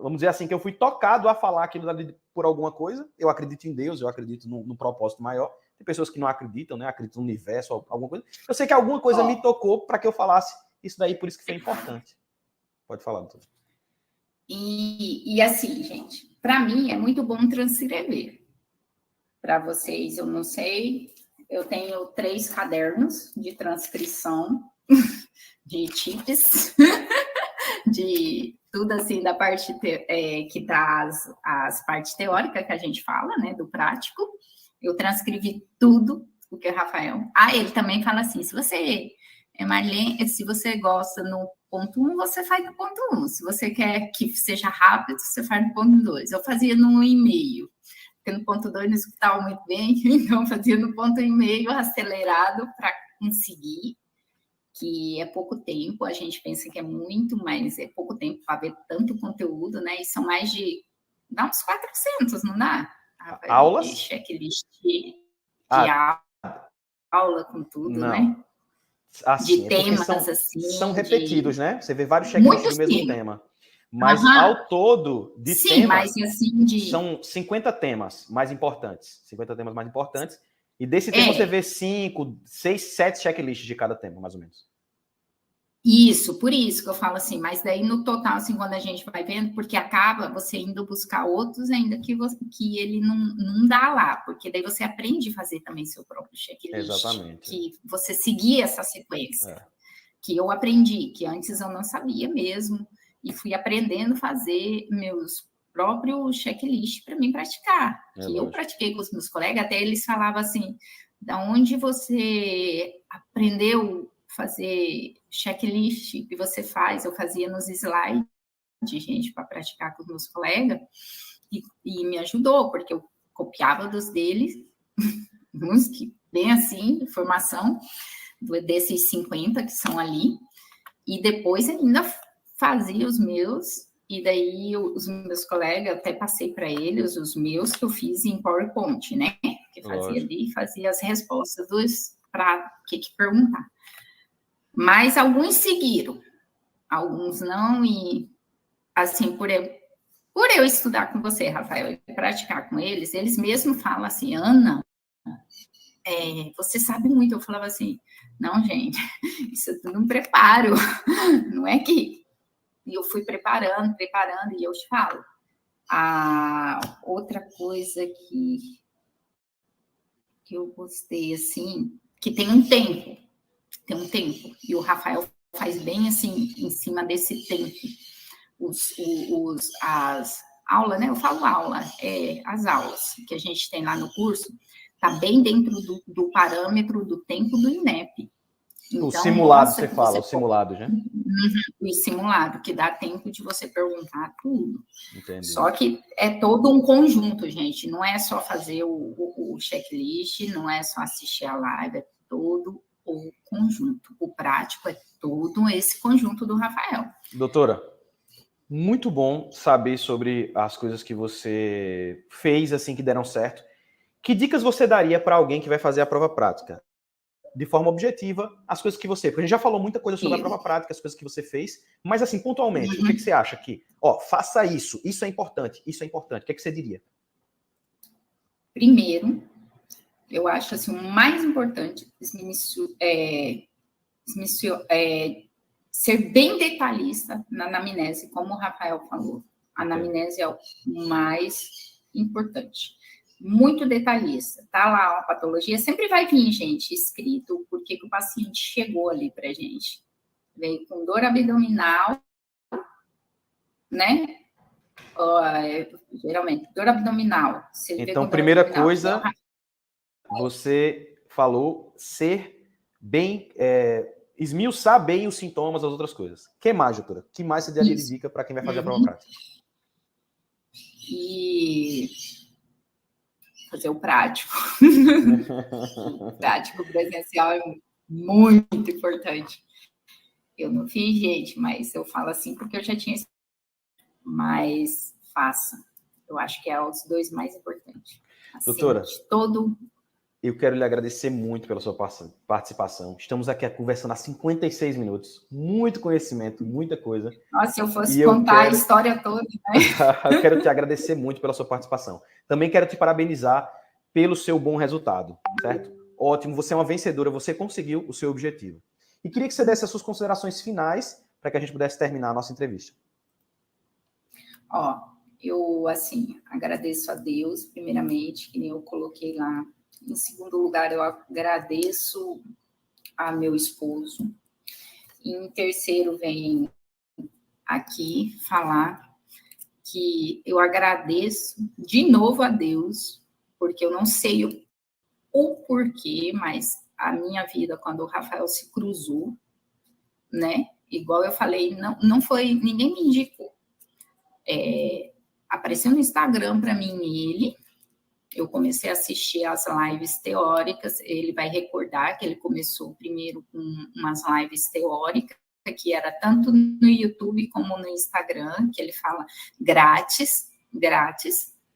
vamos dizer assim, que eu fui tocado a falar aquilo ali por alguma coisa. Eu acredito em Deus, eu acredito no propósito maior. Tem pessoas que não acreditam, né? Acreditam no universo, alguma coisa. Eu sei que alguma coisa me tocou para que eu falasse isso daí, por isso que foi importante. Pode falar, doutor. E assim, gente, para mim é muito bom transcrever. Para vocês, eu não sei, eu tenho 3 cadernos de transcrição, de tips, de tudo assim, da parte que traz as partes teóricas que a gente fala, né, do prático. Eu transcrevi tudo o que o Rafael... ele também fala assim, se você... Marlene, se você gosta no ponto 1, você faz no ponto 1. Se você quer que seja rápido, você faz no ponto 2. Eu fazia no 1,5, porque no ponto 2 não escutava muito bem, então eu fazia no ponto 1,5 acelerado para conseguir, que é pouco tempo, a gente pensa que é muito, mas é pouco tempo para ver tanto conteúdo, né? E são mais de... dá uns 400, não dá? Aulas? De checklist de aula com tudo, não. Né? Assim, de temas, assim. São repetidos, né? Você vê vários checklists do mesmo tema. Mas ao todo, de temas, mas assim, são 50 temas mais importantes. 50 temas mais importantes. E desse tema você vê 5, 6, 7 checklists de cada tema, mais ou menos. Isso, por isso que eu falo assim, mas daí no total, assim, quando a gente vai vendo, porque acaba você indo buscar outros ainda que ele não dá lá, porque daí você aprende a fazer também seu próprio checklist. Exatamente. Que você seguir essa sequência. Que eu aprendi, que antes eu não sabia mesmo, e fui aprendendo a fazer meus próprios checklists para mim praticar. Eu pratiquei com os meus colegas, até eles falavam assim, da onde você aprendeu fazer checklist que você faz, eu fazia nos slides, gente, para praticar com os meus colegas, e me ajudou, porque eu copiava dos deles, uns que bem assim, informação, desses 50 que são ali, e depois ainda fazia os meus, e daí os meus colegas, até passei para eles os meus que eu fiz em PowerPoint, né? Que fazia ali, fazia as respostas para o que perguntar. Mas alguns seguiram, alguns não, e assim, por eu estudar com você, Rafael, e praticar com eles mesmos falam assim, Ana, você sabe muito. Eu falava assim, não, gente, isso é tudo um preparo. Não é que... E eu fui preparando, e eu te falo. A outra coisa que eu gostei, assim, que tem um tempo, e o Rafael faz bem, assim, em cima desse tempo. As aulas, né? Eu falo aula, as aulas que a gente tem lá no curso, tá bem dentro do parâmetro do tempo do INEP. O Então, simulado, você fala, o simulado, né? O simulado, que dá tempo de você perguntar tudo. Entendi. Só que é todo um conjunto, gente. Não é só fazer o checklist, não é só assistir a live, é todo o conjunto. O prático é todo esse conjunto do Rafael. Doutora, muito bom saber sobre as coisas que você fez, assim, que deram certo. Que dicas você daria para alguém que vai fazer a prova prática? De forma objetiva, as coisas que você... Porque a gente já falou muita coisa sobre a prova prática, as coisas que você fez, mas assim, pontualmente, o que você acha que... faça isso é importante, isso é importante. O que você diria? Primeiro, eu acho assim, o mais importante ser bem detalhista na anamnese, como o Rafael falou. A anamnese é o mais importante. Muito detalhista. Tá lá a patologia, sempre vai vir, gente, escrito porque que o paciente chegou ali pra gente. Veio com dor abdominal, né? Geralmente, dor abdominal. Então, primeira coisa, você falou ser bem... esmiuçar bem os sintomas, as outras coisas. O que mais, doutora? O que mais você daria de dica para quem vai fazer a prova prática? E fazer o prático. O prático presencial é muito importante. Eu não fiz, gente, mas eu falo assim porque eu já tinha... Mas faça. Eu acho que é os dois mais importantes. Assim, doutora, todo... eu quero lhe agradecer muito pela sua participação. Estamos aqui conversando há 56 minutos. Muito conhecimento, muita coisa. Nossa, se eu fosse contar a história toda, né? Eu quero te agradecer muito pela sua participação. Também quero te parabenizar pelo seu bom resultado, certo? Ótimo, você é uma vencedora, você conseguiu o seu objetivo. E queria que você desse as suas considerações finais para que a gente pudesse terminar a nossa entrevista. Eu, assim, agradeço a Deus, primeiramente, que nem eu coloquei lá. Em segundo lugar, eu agradeço a meu esposo. Em terceiro, vem aqui falar que eu agradeço de novo a Deus, porque eu não sei o porquê, mas a minha vida, quando o Rafael se cruzou, né? Igual eu falei, não foi, ninguém me indicou. Apareceu no Instagram para mim ele, eu comecei a assistir as lives teóricas, ele vai recordar que ele começou primeiro com umas lives teóricas, que era tanto no YouTube como no Instagram, que ele fala grátis,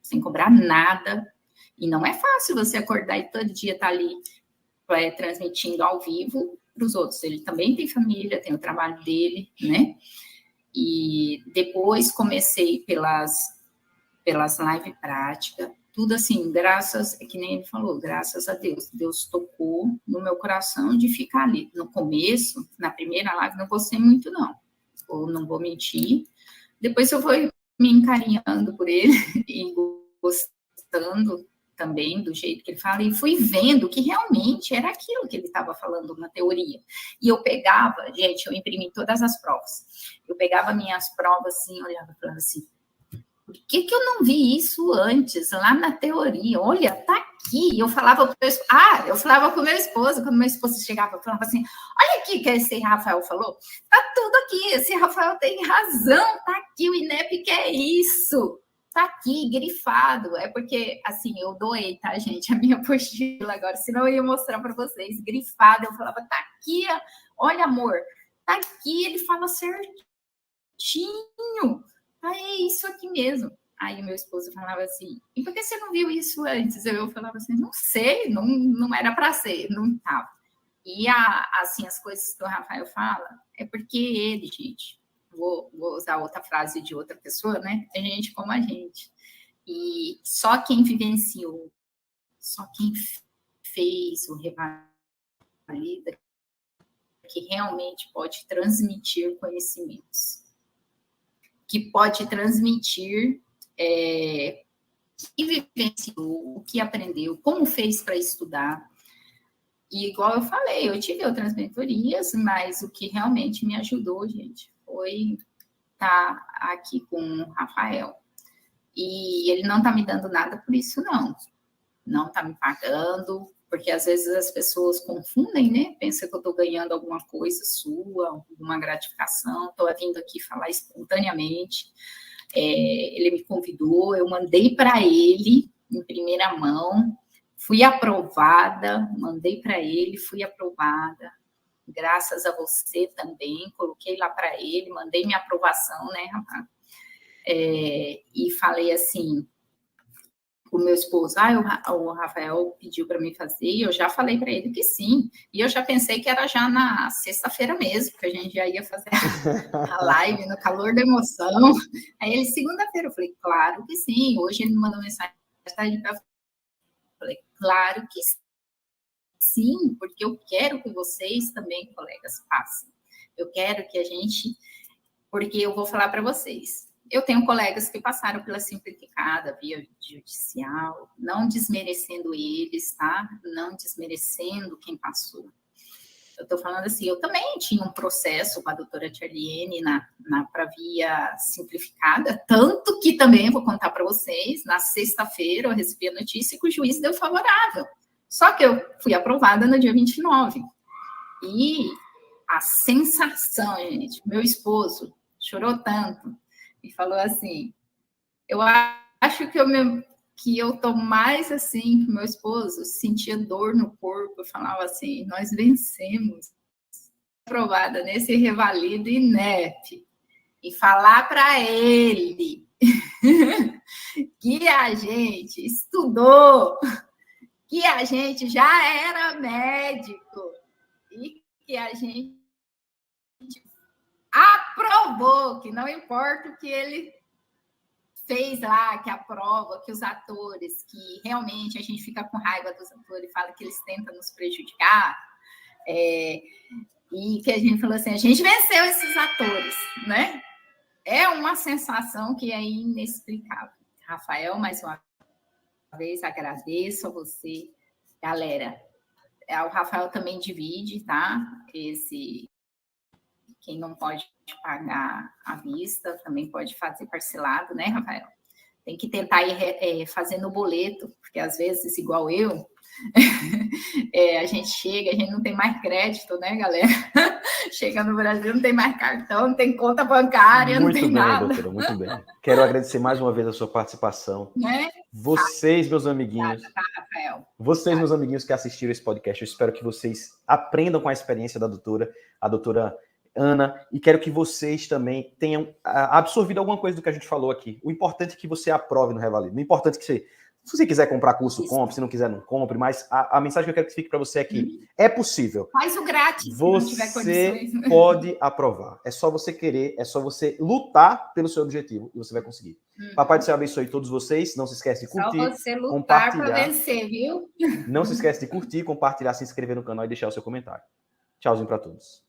sem cobrar nada. E não é fácil você acordar e todo dia estar ali transmitindo ao vivo para os outros. Ele também tem família, tem o trabalho dele, né? E depois comecei pelas lives práticas, tudo assim, que nem ele falou, graças a Deus. Deus tocou no meu coração de ficar ali. No começo, na primeira live, não gostei muito, não. Eu não vou mentir. Depois eu fui me encarinhando por ele e gostando também do jeito que ele fala, e fui vendo que realmente era aquilo que ele estava falando na teoria. E eu pegava, gente, eu imprimi todas as provas. Eu pegava minhas provas assim, olhava e falava assim, por que eu não vi isso antes, lá na teoria? Olha, tá aqui. Eu falava para o meu esposo, quando meu esposo chegava, eu falava assim, olha aqui que esse Rafael falou, tá tudo aqui, esse Rafael tem razão, tá aqui, o INEP que é isso, tá aqui, grifado. É porque, assim, eu doei, tá, gente, a minha apostila agora, senão eu ia mostrar para vocês, grifado. Eu falava, tá aqui, olha, amor, tá aqui, ele fala certinho. É isso aqui mesmo. Aí o meu esposo falava assim, e por que você não viu isso antes? Eu falava assim, não sei, não era para ser, não estava. E assim, as coisas que o Rafael fala, é porque ele, gente, vou usar outra frase de outra pessoa, né? É gente como a gente. E só quem vivenciou, só quem fez o Revalida, que realmente pode transmitir conhecimentos, que pode transmitir que vivenciou, o que aprendeu, como fez para estudar. E igual eu falei, eu tive outras mentorias, mas o que realmente me ajudou, gente, foi estar aqui com o Rafael. E ele não está me dando nada por isso, não. Não está me pagando, porque às vezes as pessoas confundem, né? Pensa que eu estou ganhando alguma coisa sua, alguma gratificação, estou vindo aqui falar espontaneamente. Ele me convidou, eu mandei para ele em primeira mão, fui aprovada, mandei para ele, fui aprovada, graças a você também, coloquei lá para ele, mandei minha aprovação, né, rapaz? E falei assim, o meu esposo, o Rafael pediu para mim fazer, e eu já falei para ele que sim, e eu já pensei que era já na sexta-feira mesmo, que a gente já ia fazer a live, no calor da emoção. Aí ele, segunda-feira, eu falei, claro que sim, hoje ele me mandou mensagem, eu falei, claro que sim, porque eu quero que vocês também, colegas, façam. Eu quero que a gente, porque eu vou falar para vocês, eu tenho colegas que passaram pela simplificada, via judicial, não desmerecendo eles, tá? Não desmerecendo quem passou. Eu estou falando assim, eu também tinha um processo com a doutora Tcherliene para via simplificada, tanto que também, vou contar para vocês, na sexta-feira eu recebi a notícia que o juiz deu favorável. Só que eu fui aprovada no dia 29. E a sensação, gente, meu esposo chorou tanto, e falou assim, eu acho que eu tô mais assim, que meu esposo sentia dor no corpo, eu falava assim, nós vencemos, aprovada nesse Revalida INEP, e falar para ele que a gente estudou, que a gente já era médico, e que a gente aprovou, que não importa o que ele fez lá, que aprova, que os atores, que realmente a gente fica com raiva dos atores e fala que eles tentam nos prejudicar, e que a gente falou assim, a gente venceu esses atores, né? É uma sensação que é inexplicável. Rafael, mais uma vez, agradeço a você. Galera, o Rafael também divide, tá? Quem não pode pagar à vista, também pode fazer parcelado, né, Rafael? Tem que tentar ir fazendo o boleto, porque às vezes, igual eu, a gente chega, a gente não tem mais crédito, né, galera? Chega no Brasil, não tem mais cartão, não tem conta bancária, não tem nada. Muito bem, doutora, muito bem. Quero agradecer mais uma vez a sua participação. Né? Vocês, meus amiguinhos, Rafael. Vocês, meus amiguinhos que assistiram esse podcast, eu espero que vocês aprendam com a experiência da doutora, a doutora Ana, e quero que vocês também tenham absorvido alguma coisa do que a gente falou aqui. O importante é que você aprove no Revalida. O importante é que se você quiser comprar curso, compre. Se não quiser, não compre. Mas a mensagem que eu quero que fique para você é que é possível. Faz o grátis, se não tiver condições. Você pode aprovar. É só você querer, é só você lutar pelo seu objetivo e você vai conseguir. Papai do Céu abençoe todos vocês. Não se esquece de curtir, só você lutar compartilhar. Para vencer, viu? Não se esquece de curtir, compartilhar, se inscrever no canal e deixar o seu comentário. Tchauzinho para todos.